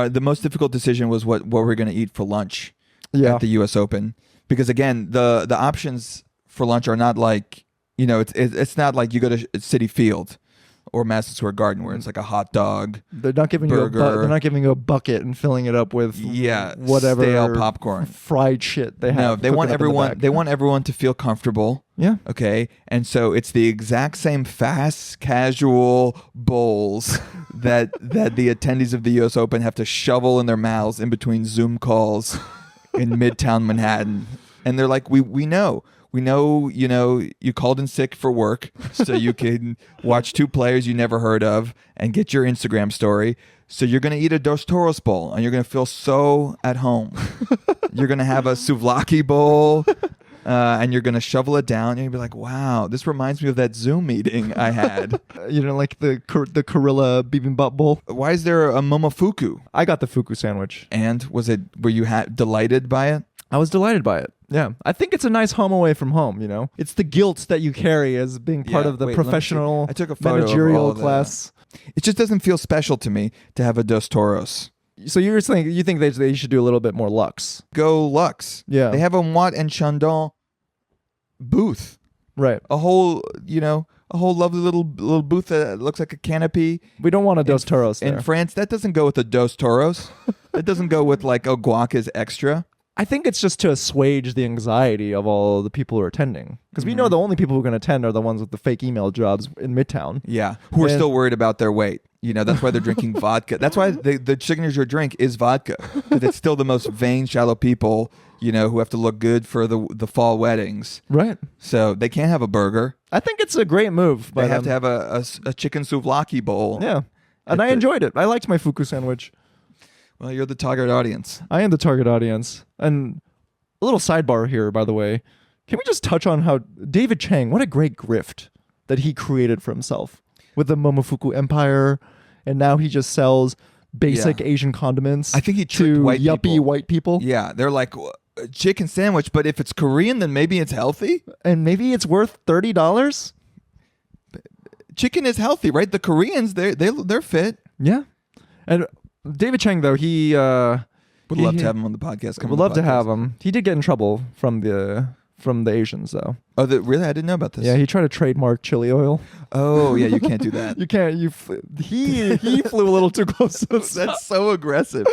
the most difficult decision was what we're going to eat for lunch at the U.S. Open. Because again, the options for lunch are not like, it's not like you go to Citi Field or Madison Square Garden where it's like a hot dog. They're not giving burger, they're not giving you a bucket and filling it up with whatever stale popcorn, fried shit they have. No, they want everyone to feel comfortable. Yeah. Okay. And so it's the exact same fast casual bowls that the attendees of the US Open have to shovel in their mouths in between Zoom calls in Midtown Manhattan. And they're like, we know. We know, you called in sick for work so you can watch two players you never heard of and get your Instagram story. So you're going to eat a Dos Toros bowl and you're going to feel so at home. You're going to have a souvlaki bowl and you're going to shovel it down. And you'll be like, wow, this reminds me of that Zoom meeting I had. Like the Gorilla bibimbap bowl. Why is there a momofuku? I got the fuku sandwich. And were you delighted by it? I was delighted by it. Yeah. I think it's a nice home away from home, It's the guilt that you carry as being part of the professional I took a photo managerial of all class. It just doesn't feel special to me to have a Dos Toros. So you think they should do a little bit more Lux? Go Lux. Yeah. They have a Moët and Chandon booth. Right. A whole lovely little booth that looks like a canopy. We don't want a Dos Toros there. In France, that doesn't go with a Dos Toros. It doesn't go with like a guac is extra. I think it's just to assuage the anxiety of all the people who are attending. Because we know the only people who are going to attend are the ones with the fake email jobs in Midtown. Yeah, who are still worried about their weight. That's why they're drinking vodka. That's why the signature drink is vodka. Because it's still the most vain, shallow people, who have to look good for the fall weddings. Right. So they can't have a burger. I think it's a great move. They have to have a chicken souvlaki bowl. Yeah. And I enjoyed it. I liked my fuku sandwich. Well, you're the target audience. I am the target audience. And a little sidebar here, by the way. Can we just touch on how David Chang, what a great grift that he created for himself with the Momofuku empire. And now he just sells basic Asian condiments. I think he tricked to white yuppie people. white people. Yeah, they're like, chicken sandwich, but if it's Korean, then maybe it's healthy? And maybe it's worth $30? Chicken is healthy, right? The Koreans, they're fit. Yeah. And David Chang, though, he would love to have him on the podcast. Would love to have him. He did get in trouble from the Asians, though. Oh, really? I didn't know about this. Yeah, he tried to trademark chili oil. Oh, yeah, you can't do that. You can't. He flew a little too close. That's so aggressive.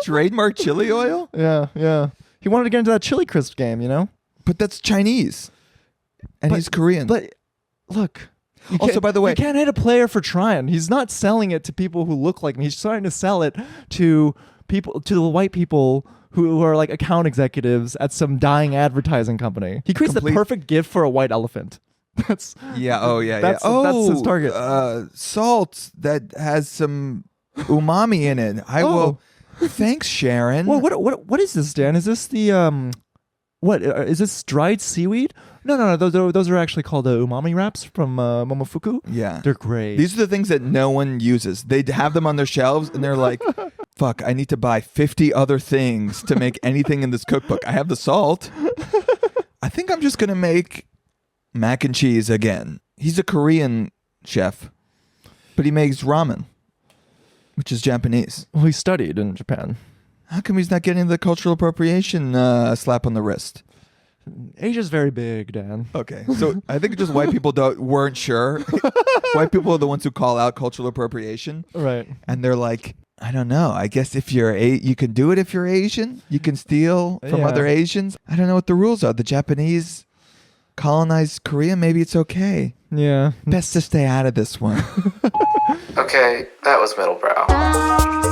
Trademark chili oil? Yeah. He wanted to get into that chili crisp game, But that's Chinese, and he's Korean. But look. Also, by the way, you can't hit a player for trying. He's not selling it to people who look like me. He's trying to sell it to the white people who are like account executives at some dying advertising company. He creates the perfect gift for a white elephant. That's that's his target. Salt that has some umami in it. Thanks, Sharon. Well, what is this, Dan? Is this the what is this dried seaweed? No. Those are actually called umami wraps from Momofuku. Yeah, they're great. These are the things that no one uses. They have them on their shelves, and they're like, "Fuck, I need to buy 50 other things to make anything in this cookbook. I have the salt. I think I'm just gonna make mac and cheese again." He's a Korean chef, but he makes ramen, which is Japanese. Well, he studied in Japan. How come he's not getting the cultural appropriation slap on the wrist? Asia's very big, Dan. Okay, so I think just white people weren't sure. White people are the ones who call out cultural appropriation. Right. And they're like, I don't know. I guess if you can do it if you're Asian. You can steal from other Asians. I don't know what the rules are. The Japanese colonized Korea. Maybe it's okay. Yeah. Best to stay out of this one. Okay, that was Middlebrow.